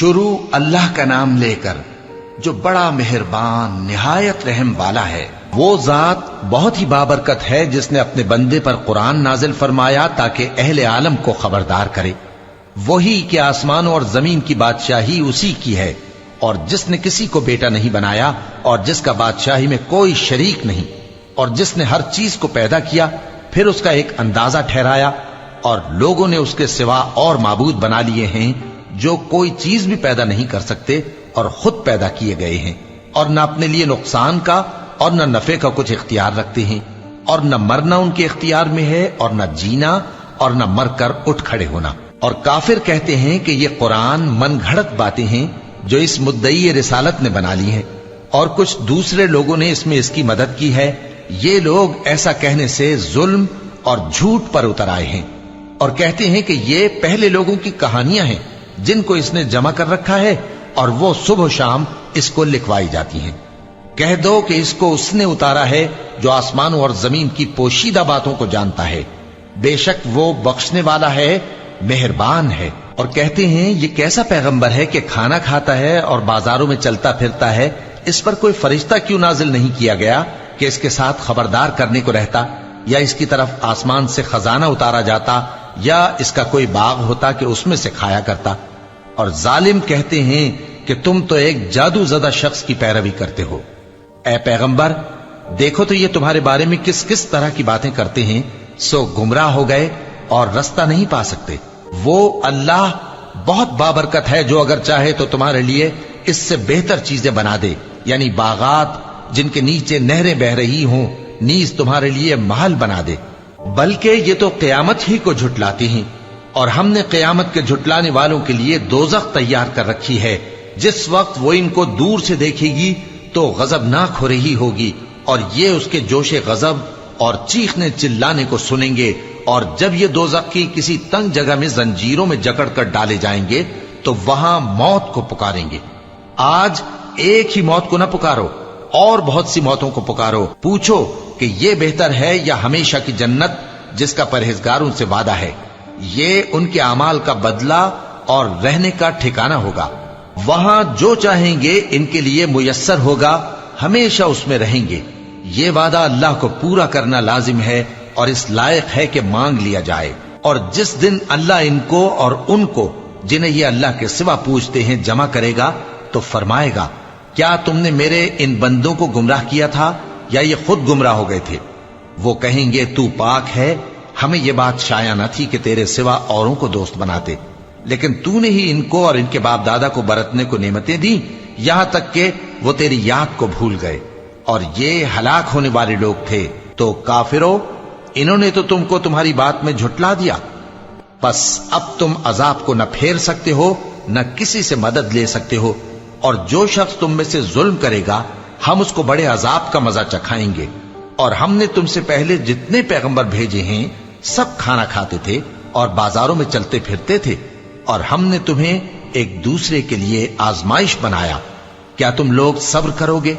شروع اللہ کا نام لے کر جو بڑا مہربان نہایت رحم والا ہے۔ وہ ذات بہت ہی بابرکت ہے جس نے اپنے بندے پر قرآن نازل فرمایا تاکہ اہل عالم کو خبردار کرے۔ وہی کہ آسمانوں اور زمین کی بادشاہی اسی کی ہے، اور جس نے کسی کو بیٹا نہیں بنایا اور جس کا بادشاہی میں کوئی شریک نہیں، اور جس نے ہر چیز کو پیدا کیا پھر اس کا ایک اندازہ ٹھہرایا، اور لوگوں نے اس کے سوا اور معبود بنا لیے ہیں جو کوئی چیز بھی پیدا نہیں کر سکتے اور خود پیدا کیے گئے ہیں، اور نہ اپنے لیے نقصان کا اور نہ نفع کا کچھ اختیار رکھتے ہیں، اور نہ مرنا ان کے اختیار میں ہے اور نہ جینا اور نہ مر کر اٹھ کھڑے ہونا۔ اور کافر کہتے ہیں کہ یہ قرآن من گھڑت باتیں ہیں جو اس مدعی رسالت نے بنا لی ہیں، اور کچھ دوسرے لوگوں نے اس میں اس کی مدد کی ہے۔ یہ لوگ ایسا کہنے سے ظلم اور جھوٹ پر اتر آئے ہیں، اور کہتے ہیں کہ یہ پہلے لوگوں کی کہانیاں ہیں جن کو اس نے جمع کر رکھا ہے، اور وہ صبح و شام اس کو لکھوائی جاتی ہیں۔ کہہ دو کہ اس کو اس نے اتارا ہے جو آسمانوں اور زمین کی پوشیدہ باتوں کو جانتا ہے، بے شک وہ بخشنے والا ہے، مہربان ہے۔ اور کہتے ہیں یہ کیسا پیغمبر ہے کہ کھانا کھاتا ہے اور بازاروں میں چلتا پھرتا ہے، اس پر کوئی فرشتہ کیوں نازل نہیں کیا گیا کہ اس کے ساتھ خبردار کرنے کو رہتا، یا اس کی طرف آسمان سے خزانہ اتارا جاتا، یا اس کا کوئی باغ ہوتا کہ اس میں سے کھایا کرتا۔ اور ظالم کہتے ہیں کہ تم تو ایک جادو زدہ شخص کی پیروی کرتے ہو۔ اے پیغمبر دیکھو تو یہ تمہارے بارے میں کس کس طرح کی باتیں کرتے ہیں، سو گمراہ ہو گئے اور رستہ نہیں پا سکتے۔ وہ اللہ بہت بابرکت ہے جو اگر چاہے تو تمہارے لیے اس سے بہتر چیزیں بنا دے، یعنی باغات جن کے نیچے نہریں بہ رہی ہوں، نیز تمہارے لیے محل بنا دے۔ بلکہ یہ تو قیامت ہی کو جھٹلاتی ہیں، اور ہم نے قیامت کے جھٹلانے والوں کے لیے دوزخ تیار کر رکھی ہے، جس وقت وہ ان کو دور سے دیکھے گی تو غضبناک ہو رہی ہوگی، اور یہ اس کے جوش غضب اور چیخنے چلانے کو سنیں گے۔ اور جب یہ دوزخ کی کسی تنگ جگہ میں زنجیروں میں جکڑ کر ڈالے جائیں گے تو وہاں موت کو پکاریں گے۔ آج ایک ہی موت کو نہ پکارو، اور بہت سی موتوں کو پکارو، پوچھو کہ یہ بہتر ہے یا ہمیشہ کی جنت جس کا پرہیزگاروں سے وعدہ ہے۔ یہ ان کے اعمال کا بدلہ اور رہنے کا ٹھکانہ ہوگا، وہاں جو چاہیں گے ان کے لیے میسر ہوگا، ہمیشہ اس میں رہیں گے۔ یہ وعدہ اللہ کو پورا کرنا لازم ہے اور اس لائق ہے کہ مانگ لیا جائے۔ اور جس دن اللہ ان کو اور ان کو جنہیں یہ اللہ کے سوا پوچھتے ہیں جمع کرے گا تو فرمائے گا، کیا تم نے میرے ان بندوں کو گمراہ کیا تھا یا یہ خود گمراہ ہو گئے تھے؟ وہ کہیں گے تو پاک ہے، ہمیں یہ بات شایع نہ تھی کہ تیرے سوا اوروں کو دوست بناتے، لیکن تو نے ہی ان کو اور ان کے باپ دادا کو برتنے کو نعمتیں دی، یہاں تک کہ وہ تیری یاد کو بھول گئے، اور یہ ہلاک ہونے والے لوگ تھے۔ تو کافرو، انہوں نے تو تم کو تمہاری بات میں جھٹلا دیا، بس اب تم عذاب کو نہ پھیر سکتے ہو نہ کسی سے مدد لے سکتے ہو، اور جو شخص تم میں سے ظلم کرے گا ہم اس کو بڑے عذاب کا مزہ چکھائیں گے۔ اور ہم نے تم سے پہلے جتنے پیغمبر بھیجے ہیں سب کھانا کھاتے تھے اور بازاروں میں چلتے پھرتے تھے، اور ہم نے تمہیں ایک دوسرے کے لیے آزمائش بنایا، کیا تم لوگ صبر کرو گے؟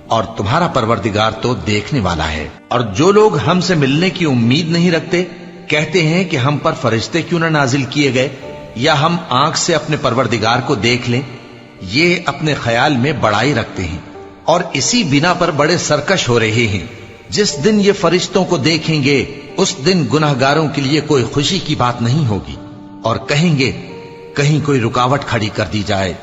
اور تمہارا پروردگار تو دیکھنے والا ہے۔ اور جو لوگ ہم سے ملنے کی امید نہیں رکھتے کہتے ہیں کہ ہم پر فرشتے کیوں نہ نازل کیے گئے، یا ہم آنکھ سے اپنے پروردگار کو دیکھ لیں۔ یہ اپنے خیال میں بڑائی رکھتے ہیں اور اسی بنا پر بڑے سرکش ہو رہے ہیں۔ جس دن یہ فرشتوں کو دیکھیں گے اس دن گناہگاروں کے لیے کوئی خوشی کی بات نہیں ہوگی، اور کہیں گے کہیں کوئی رکاوٹ کھڑی کر دی جائے۔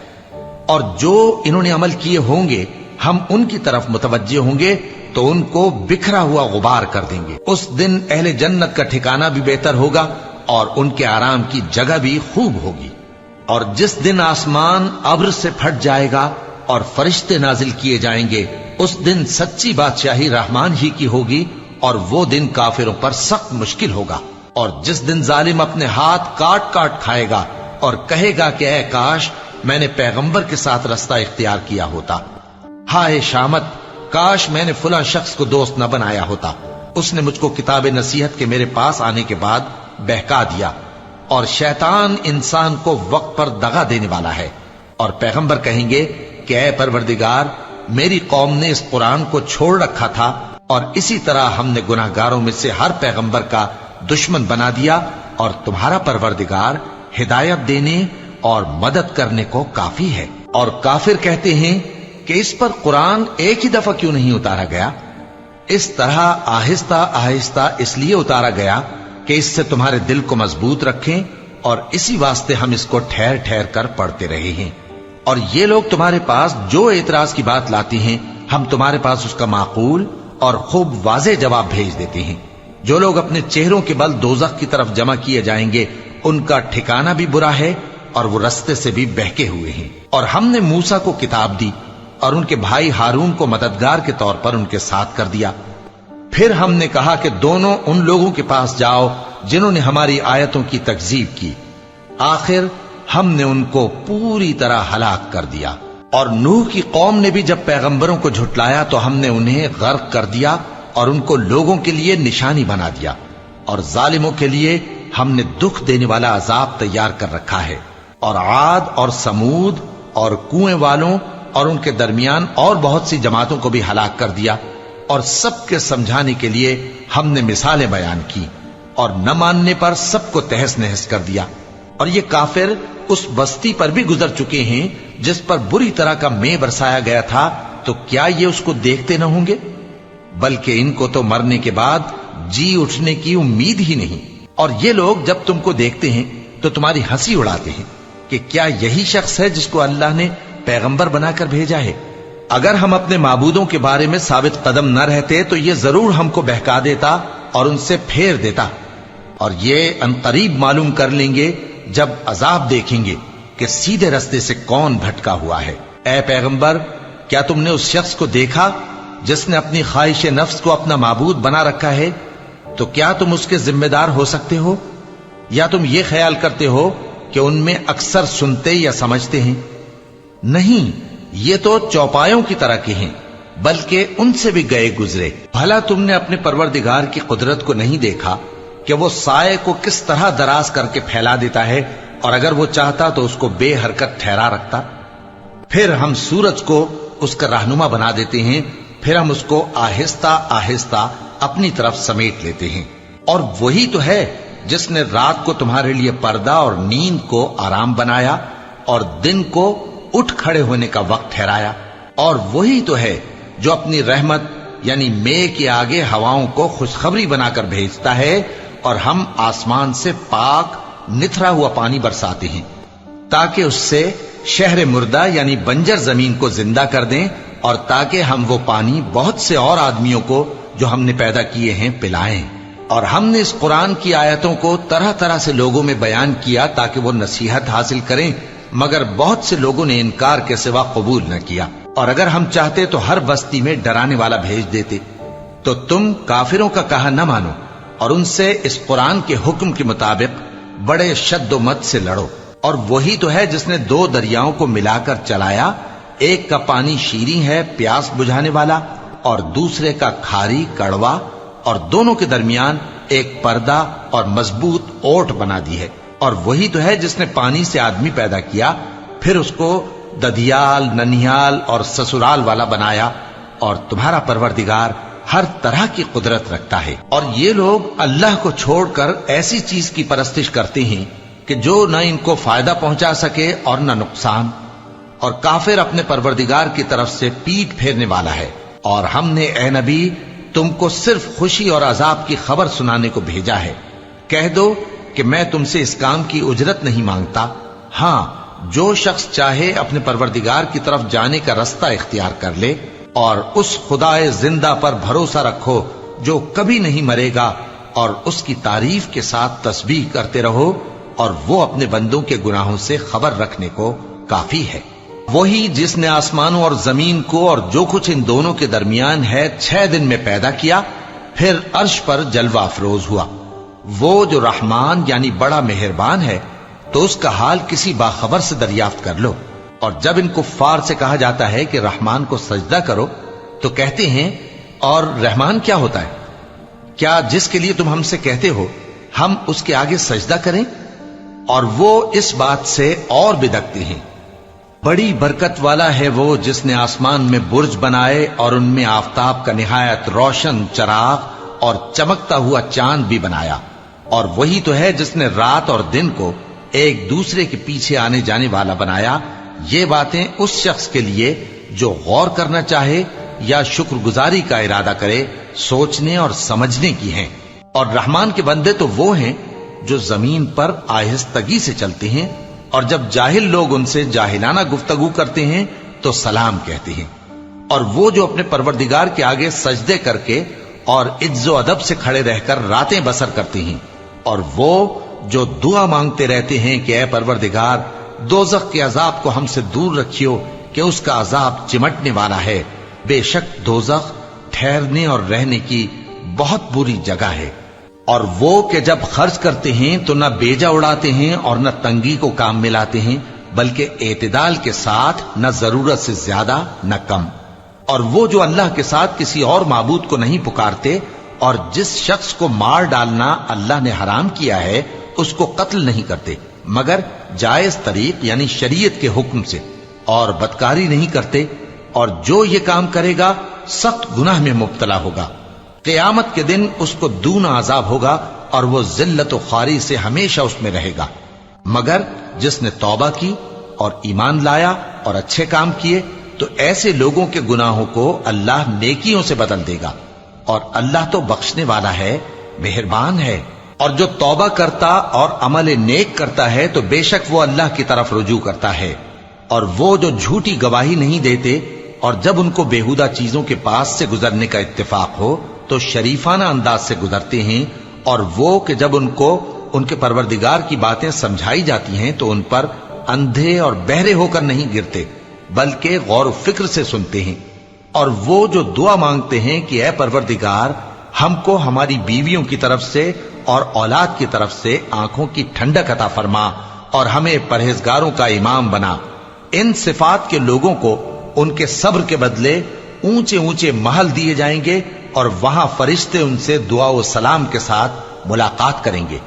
اور جو انہوں نے عمل کیے ہوں گے ہم ان کی طرف متوجہ ہوں گے تو ان کو بکھرا ہوا غبار کر دیں گے۔ اس دن اہل جنت کا ٹھکانہ بھی بہتر ہوگا اور ان کے آرام کی جگہ بھی خوب ہوگی۔ اور جس دن آسمان ابر سے پھٹ جائے گا اور فرشتے نازل کیے جائیں گے، اس دن سچی بادشاہی رحمان ہی کی ہوگی، اور وہ دن کافروں پر سخت مشکل ہوگا۔ اور جس دن ظالم اپنے ہاتھ کاٹ کاٹ کھائے گا اور کہے گا کہ اے کاش میں نے پیغمبر کے ساتھ رستہ اختیار کیا ہوتا، ہائے شامت، کاش میں نے فلاں شخص کو دوست نہ بنایا ہوتا، اس نے مجھ کو کتاب نصیحت کے میرے پاس آنے کے بعد بہکا دیا۔ اور شیطان انسان کو وقت پر دغا دینے والا ہے۔ اور پیغمبر کہیں گے کہ اے پروردگار، میری قوم نے اس قرآن کو چھوڑ رکھا تھا، اور اسی طرح ہم نے گناہگاروں میں سے ہر پیغمبر کا دشمن بنا دیا، اور تمہارا پروردگار ہدایت دینے اور مدد کرنے کو کافی ہے۔ اور کافر کہتے ہیں کہ اس پر قرآن ایک ہی دفعہ کیوں نہیں اتارا گیا؟ اس طرح آہستہ آہستہ اس لیے اتارا گیا کہ اس سے تمہارے دل کو مضبوط رکھیں، اور اسی واسطے ہم اس کو ٹھہر ٹھہر کر پڑھتے رہے ہیں۔ اور یہ لوگ تمہارے پاس جو اعتراض کی بات لاتی ہیں، ہم تمہارے پاس اس کا معقول اور خوب واضح جواب بھیج دیتے ہیں۔ جو لوگ اپنے چہروں کے بل دوزخ کی طرف جمع کیے جائیں گے، ان کا ٹھکانہ بھی برا ہے اور وہ رستے سے بھی بہکے ہوئے ہیں۔ اور ہم نے موسیٰ کو کتاب دی اور ان کے بھائی ہارون کو مددگار کے طور پر ان کے ساتھ کر دیا۔ پھر ہم نے کہا کہ دونوں ان لوگوں کے پاس جاؤ جنہوں نے ہماری آیتوں کی تکذیب کی۔ آخر ہم نے ان کو پوری طرح ہلاک کر دیا۔ اور نوح کی قوم نے بھی جب پیغمبروں کو جھٹلایا تو ہم نے انہیں غرق کر دیا اور ان کو لوگوں کے لیے نشانی بنا دیا، اور ظالموں کے لیے ہم نے دکھ دینے والا عذاب تیار کر رکھا ہے۔ اور عاد اور سمود اور کنویں والوں اور ان کے درمیان اور بہت سی جماعتوں کو بھی ہلاک کر دیا، اور سب کے سمجھانے کے لیے ہم نے مثالیں بیان کی، اور نہ ماننے پر سب کو تہس نہس کر دیا۔ اور یہ کافر اس بستی پر بھی گزر چکے ہیں جس پر بری طرح کا مے برسایا گیا تھا، تو کیا یہ اس کو دیکھتے نہ ہوں گے؟ بلکہ ان کو تو مرنے کے بعد جی اٹھنے کی امید ہی نہیں۔ اور یہ لوگ جب تم کو دیکھتے ہیں تو تمہاری ہنسی اڑاتے ہیں کہ کیا یہی شخص ہے جس کو اللہ نے پیغمبر بنا کر بھیجا ہے؟ اگر ہم اپنے معبودوں کے بارے میں ثابت قدم نہ رہتے تو یہ ضرور ہم کو بہکا دیتا اور ان سے پھیر دیتا، اور یہ انقریب معلوم کر لیں گے جب عذاب دیکھیں گے کہ سیدھے رستے سے کون بھٹکا ہوا ہے۔ اے پیغمبر، کیا تم نے اس شخص کو دیکھا جس نے اپنی خواہش نفس کو اپنا معبود بنا رکھا ہے؟ تو کیا تم اس کے ذمہ دار ہو سکتے ہو؟ یا تم یہ خیال کرتے ہو کہ ان میں اکثر سنتے یا سمجھتے ہیں؟ نہیں، یہ تو چوپایوں کی طرح کے ہیں، بلکہ ان سے بھی گئے گزرے۔ بھلا تم نے اپنے پروردگار کی قدرت کو نہیں دیکھا کہ وہ سائے کو کس طرح دراز کر کے پھیلا دیتا ہے، اور اگر وہ چاہتا تو اس کو بے حرکت ٹھہرا رکھتا؟ پھر ہم سورج کو اس کا رہنما بنا دیتے ہیں، پھر ہم اس کو آہستہ آہستہ اپنی طرف سمیٹ لیتے ہیں۔ اور وہی تو ہے جس نے رات کو تمہارے لیے پردہ اور نیند کو آرام بنایا اور دن کو اٹھ کھڑے ہونے کا وقت ٹھہرایا۔ اور وہی تو ہے جو اپنی رحمت یعنی مے کے آگے ہواؤں کو خوشخبری بنا کر بھیجتا ہے، اور ہم آسمان سے پاک نتھرا ہوا پانی برساتے ہیں تاکہ اس سے شہر مردہ یعنی بنجر زمین کو زندہ کر دیں، اور تاکہ ہم وہ پانی بہت سے اور آدمیوں کو جو ہم نے پیدا کیے ہیں پلائیں۔ اور ہم نے اس قرآن کی آیتوں کو طرح طرح سے لوگوں میں بیان کیا تاکہ وہ نصیحت حاصل کریں، مگر بہت سے لوگوں نے انکار کے سوا قبول نہ کیا۔ اور اگر ہم چاہتے تو ہر بستی میں ڈرانے والا بھیج دیتے، تو تم کافروں کا کہا نہ مانو اور ان سے اس قرآن کے حکم کے مطابق بڑے شد و مت سے لڑو۔ اور وہی تو ہے جس نے دو دریاؤں کو ملا کر چلایا، ایک کا پانی شیریں ہے پیاس بجھانے والا، اور دوسرے کا کھاری کڑوا، اور دونوں کے درمیان ایک پردہ اور مضبوط اوٹ بنا دی ہے۔ اور وہی تو ہے جس نے پانی سے آدمی پیدا کیا، پھر اس کو ددیال، ننیال اور سسرال والا بنایا، اور تمہارا پروردگار ہر طرح کی قدرت رکھتا ہے۔ اور یہ لوگ اللہ کو چھوڑ کر ایسی چیز کی پرستش کرتے ہیں کہ جو نہ ان کو فائدہ پہنچا سکے اور نہ نقصان، اور کافر اپنے پروردگار کی طرف سے پیٹ پھیرنے والا ہے۔ اور ہم نے اے نبی تم کو صرف خوشی اور عذاب کی خبر سنانے کو بھیجا ہے۔ کہہ دو کہ میں تم سے اس کام کی اجرت نہیں مانگتا، ہاں جو شخص چاہے اپنے پروردگار کی طرف جانے کا رستہ اختیار کر لے، اور اس خدائے زندہ پر بھروسہ رکھو جو کبھی نہیں مرے گا، اور اس کی تعریف کے ساتھ تسبیح کرتے رہو، اور وہ اپنے بندوں کے گناہوں سے خبر رکھنے کو کافی ہے۔ وہی جس نے آسمانوں اور زمین کو اور جو کچھ ان دونوں کے درمیان ہے 6 دن میں پیدا کیا، پھر عرش پر جلوہ افروز ہوا۔ وہ جو رحمان یعنی بڑا مہربان ہے، تو اس کا حال کسی باخبر سے دریافت کر لو۔ اور جب ان کفار سے کہا جاتا ہے کہ رحمان کو سجدہ کرو، تو کہتے ہیں اور رحمان کیا ہوتا ہے؟ کیا جس کے لیے تم ہم سے کہتے ہو ہم اس کے آگے سجدہ کریں؟ اور وہ اس بات سے اور بدکتے ہیں۔ بڑی برکت والا ہے وہ جس نے آسمان میں برج بنائے اور ان میں آفتاب کا نہایت روشن چراغ اور چمکتا ہوا چاند بھی بنایا۔ اور وہی تو ہے جس نے رات اور دن کو ایک دوسرے کے پیچھے آنے جانے والا بنایا، یہ باتیں اس شخص کے لیے جو غور کرنا چاہے یا شکر گزاری کا ارادہ کرے سوچنے اور سمجھنے کی ہیں۔ اور رحمان کے بندے تو وہ ہیں جو زمین پر آہستگی سے چلتے ہیں، اور جب جاہل لوگ ان سے جاہلانہ گفتگو کرتے ہیں تو سلام کہتے ہیں۔ اور وہ جو اپنے پروردگار کے آگے سجدے کر کے اور عز و ادب سے کھڑے رہ کر راتیں بسر کرتے ہیں، اور وہ جو دعا مانگتے رہتے ہیں کہ اے پروردگار دوزخ کے عذاب کو ہم سے دور رکھیو کہ اس کا عذاب چمٹنے والا ہے، بے شک دوزخ ٹھہرنے اور رہنے کی بہت بری جگہ ہے۔ اور وہ کہ جب خرچ کرتے ہیں تو نہ بیجا اڑاتے ہیں اور نہ تنگی کو کام میں لاتے ہیں، بلکہ اعتدال کے ساتھ، نہ ضرورت سے زیادہ نہ کم۔ اور وہ جو اللہ کے ساتھ کسی اور معبود کو نہیں پکارتے، اور جس شخص کو مار ڈالنا اللہ نے حرام کیا ہے اس کو قتل نہیں کرتے مگر جائز طریق یعنی شریعت کے حکم سے، اور بدکاری نہیں کرتے، اور جو یہ کام کرے گا سخت گناہ میں مبتلا ہوگا۔ قیامت کے دن اس کو دونا عذاب ہوگا اور وہ ذلت و خواری سے ہمیشہ اس میں رہے گا، مگر جس نے توبہ کی اور ایمان لایا اور اچھے کام کیے تو ایسے لوگوں کے گناہوں کو اللہ نیکیوں سے بدل دے گا، اور اللہ تو بخشنے والا ہے، مہربان ہے۔ اور جو توبہ کرتا اور عمل نیک کرتا ہے تو بے شک وہ اللہ کی طرف رجوع کرتا ہے۔ اور وہ جو جھوٹی گواہی نہیں دیتے اور جب ان کو بےہودہ چیزوں کے پاس سے گزرنے کا اتفاق ہو تو شریفانہ انداز سے گزرتے ہیں، اور وہ کہ جب ان کو ان کے پروردگار کی باتیں سمجھائی جاتی ہیں تو ان پر اندھے اور بہرے ہو کر نہیں گرتے بلکہ غور و فکر سے سنتے ہیں۔ اور وہ جو دعا مانگتے ہیں کہ اے پروردگار ہم کو ہماری بیویوں کی طرف سے اور اولاد کی طرف سے آنکھوں کی ٹھنڈک عطا فرما اور ہمیں پرہیزگاروں کا امام بنا، ان صفات کے لوگوں کو ان کے صبر کے بدلے اونچے اونچے محل دیے جائیں گے، اور وہاں فرشتے ان سے دعا و سلام کے ساتھ ملاقات کریں گے،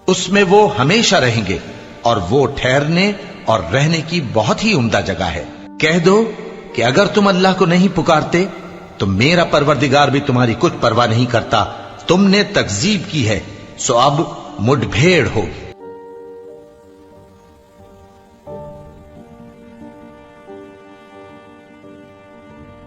اس میں وہ ہمیشہ رہیں گے، اور وہ ٹھہرنے اور رہنے کی بہت ہی عمدہ جگہ ہے۔ کہہ دو کہ اگر تم اللہ کو نہیں پکارتے تو میرا پروردگار بھی تمہاری کچھ پرواہ نہیں کرتا، تم نے تکذیب کی ہے سو اب مڈ بھیڑ ہوگی۔